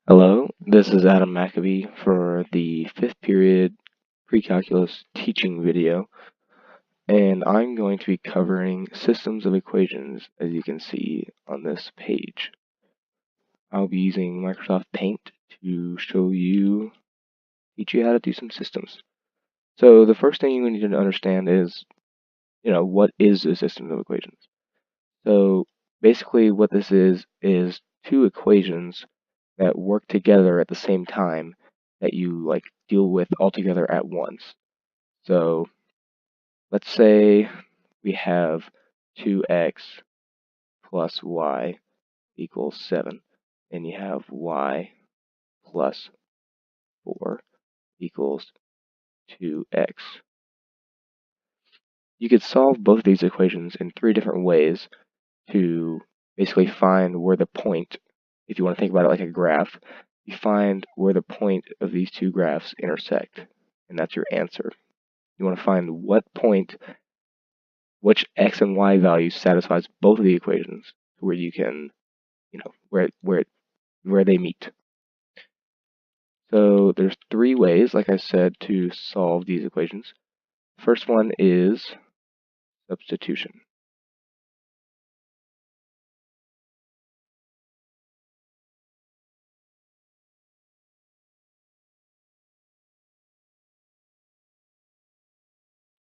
Hello, this is Adam Maccabee for the 5th period pre-calculus teaching video, and I'm going to be covering systems of equations, as you can see on this page. I'll be using Microsoft Paint to teach you how to do some systems. So the first thing you need to understand is, what is a system of equations? So basically what this is two equations that work together at the same time that you deal with all together at once. So let's say we have 2x plus y equals 7, and you have y plus 4 equals 2x. You could solve both of these equations in 3 different ways to basically find where the point, if you want to think about it like a graph, you find where the point of these two graphs intersect, and that's your answer. You want to find which x and y value satisfies both of the equations, where you can, where they meet. So there's 3 ways, like I said, to solve these equations. First one is substitution.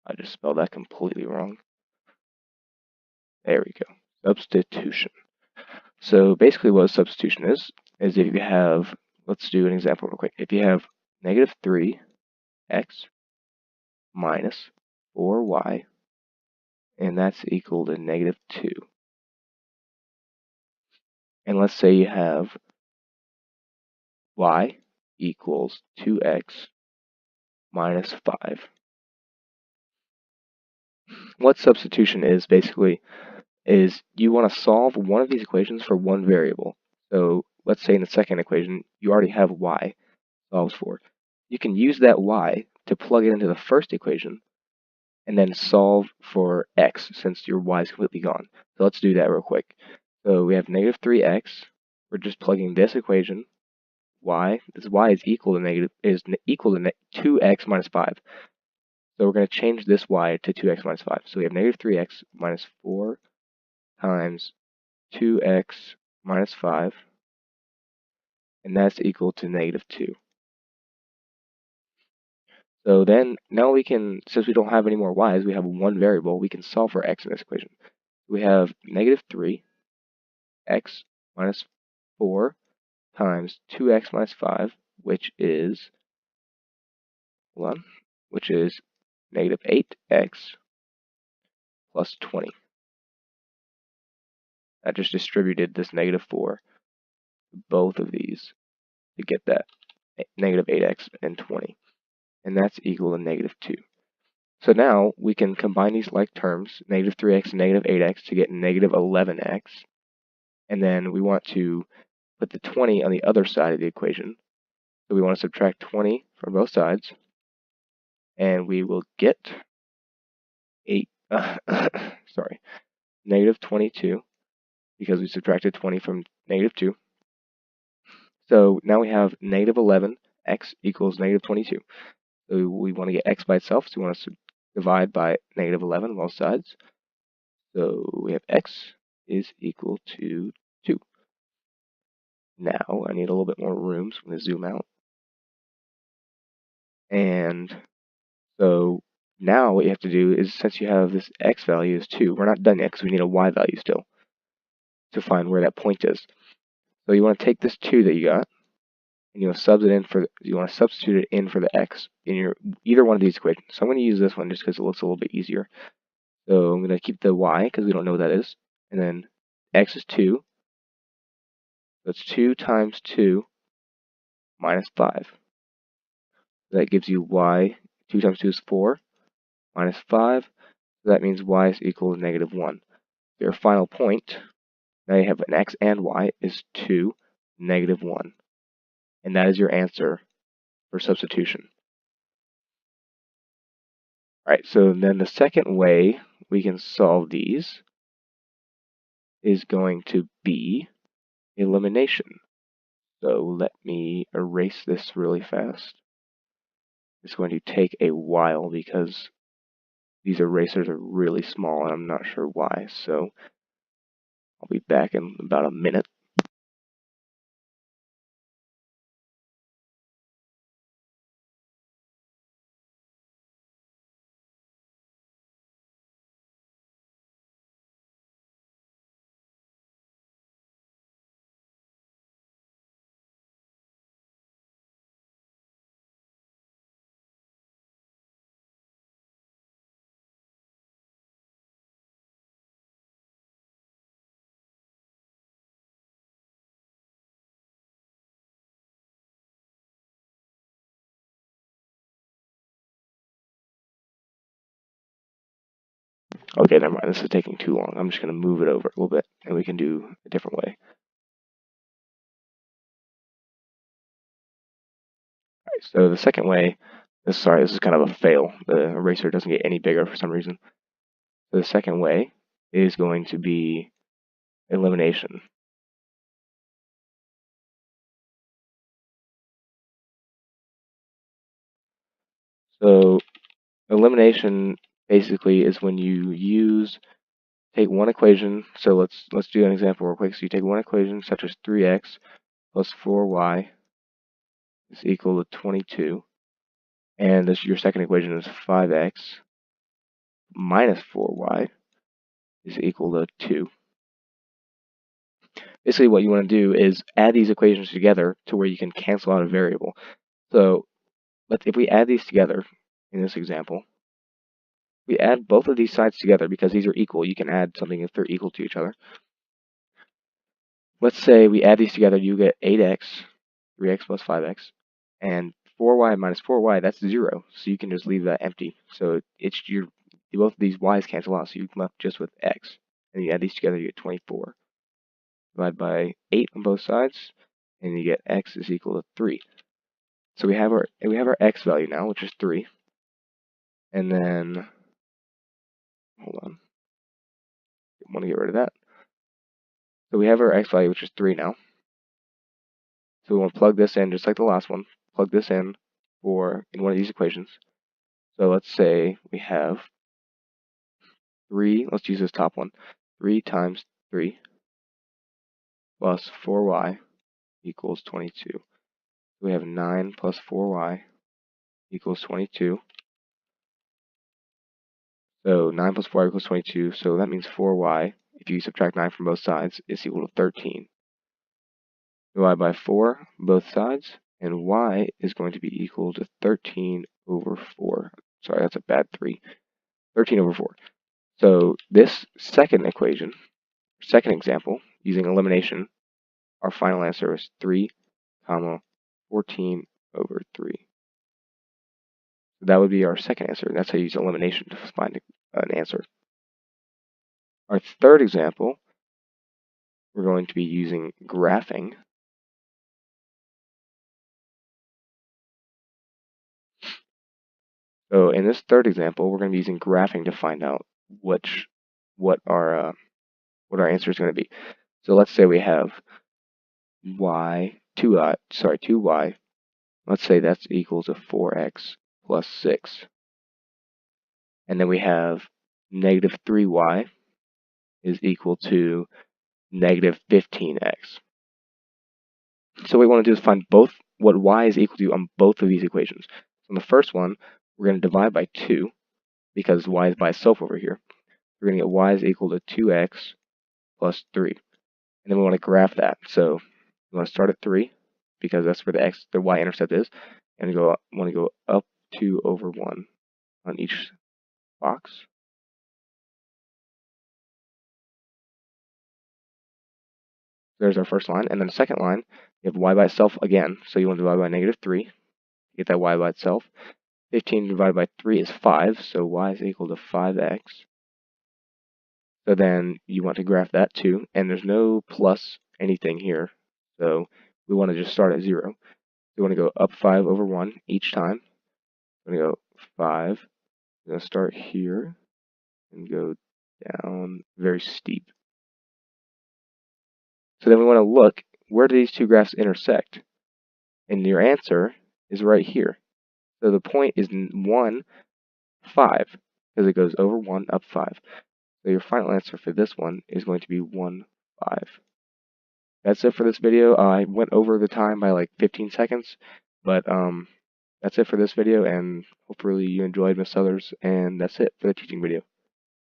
I just spelled that completely wrong. There we go. Substitution. So basically what a substitution is if you have, let's do an example real quick. If you have negative 3x minus 4y, and that's equal to negative 2. And let's say you have y equals 2x minus 5. What substitution is basically is you want to solve one of these equations for one variable. So let's say in the second equation, you already have y solves for. You can use that y to plug it into the first equation and then solve for x since your y is completely gone. So let's do that real quick. So we have negative 3x. We're just plugging this equation, this y is equal to 2x minus 5. So we're going to change this y to 2x minus 5. So we have negative 3x minus 4 times 2x minus 5, and that's equal to negative 2. So then, now we can, since we don't have any more y's, we have one variable, we can solve for x in this equation. We have negative 3x minus 4 times 2x minus 5, which is, negative 8x plus 20. I just distributed this negative 4 to both of these to get that negative 8x and 20. And that's equal to negative 2. So now we can combine these like terms, negative 3x and negative 8x, to get negative 11x. And then we want to put the 20 on the other side of the equation. So we want to subtract 20 from both sides. And we will get negative 22, because we subtracted 20 from negative 2. So now we have negative 11, x equals negative 22. So we want to get x by itself, so we want to divide by negative 11 on both sides. So we have x is equal to 2. Now I need a little bit more room, so I'm going to zoom out. And so now what you have to do is, since you have this x value is 2, we're not done yet because we need a y value still to find where that point is. So you want to take this 2 that you got, and you want to substitute it in for the x in either one of these equations. So I'm going to use this one just because it looks a little bit easier. So I'm going to keep the y because we don't know what that is, and then x is 2. That's 2 times 2 minus 5. That gives you y. 2 times 2 is 4 minus 5. So that means y is equal to negative 1. Your final point, now you have an x and y, is 2, negative 1. And that is your answer for substitution. Alright, so then the second way we can solve these is going to be elimination. So let me erase this really fast. It's going to take a while because these erasers are really small and I'm not sure why. So I'll be back in about a minute. Okay, never mind. This is taking too long. I'm just going to move it over a little bit and we can do a different way. Alright, so the second way, this is kind of a fail. The eraser doesn't get any bigger for some reason. So the second way is going to be elimination. So elimination basically is when you take one equation. So let's do an example real quick. So you take one equation such as 3x plus 4y is equal to 22, and your second equation is 5x minus 4y is equal to 2. Basically, what you want to do is add these equations together to where you can cancel out a variable. So if we add these together in this example, we add both of these sides together because these are equal. You can add something if they're equal to each other. Let's say we add these together, you get 8x, 3x plus 5x, and 4y minus 4y, that's 0. So you can just leave that empty. So both of these y's cancel out, so you're left just with x. And you add these together, you get 24. Divide by 8 on both sides, and you get x is equal to 3. So we have our x value now, which is 3. And then, hold on, I want to get rid of that. So we have our x value, which is 3 now. So we want to plug this in, just like the last one. Plug this in in one of these equations. So let's say we have 3, let's use this top one. 3 times 3 plus 4y equals 22. We have 9 plus 4y equals 22. So 9 plus 4y equals 22. So that means 4y, if you subtract 9 from both sides, is equal to 13. Divide by 4 both sides, and y is going to be equal to 13 over 4. Sorry, that's a bad 3. 13 over 4. So this second example, using elimination, our final answer is 3, 14 over 3. So that would be our second answer, and that's how you use elimination to find an answer. Our third example, we're going to be using graphing. So in this third example, we're going to be using graphing to find out what our answer is going to be. So let's say we have 2y. Let's say that's equal to 4x plus 6. And then we have negative 3y is equal to negative 15x. So what we want to do is find what y is equal to on both of these equations. So in the first one, we're going to divide by 2 because y is by itself over here. We're going to get y is equal to 2x plus 3. And then we want to graph that. So we want to start at 3 because that's where the y-intercept is. And we want to go up 2 over 1 on each box. There's our first line. And then the second line, you have y by itself again. So you want to divide by negative 3. Get that y by itself. 15 divided by 3 is 5. So y is equal to 5x. So then you want to graph that too. And there's no plus anything here. So we want to just start at 0. We want to go up 5 over 1 each time. We're going to go 5. We're going to start here and go down very steep. So then we want to look where do these two graphs intersect? And your answer is right here. So the point is 1, 5, because it goes over 1, up 5. So your final answer for this one is going to be 1, 5. That's it for this video. I went over the time by like 15 seconds, but that's it for this video, and hopefully you enjoyed Miss Southers, and that's it for the teaching video.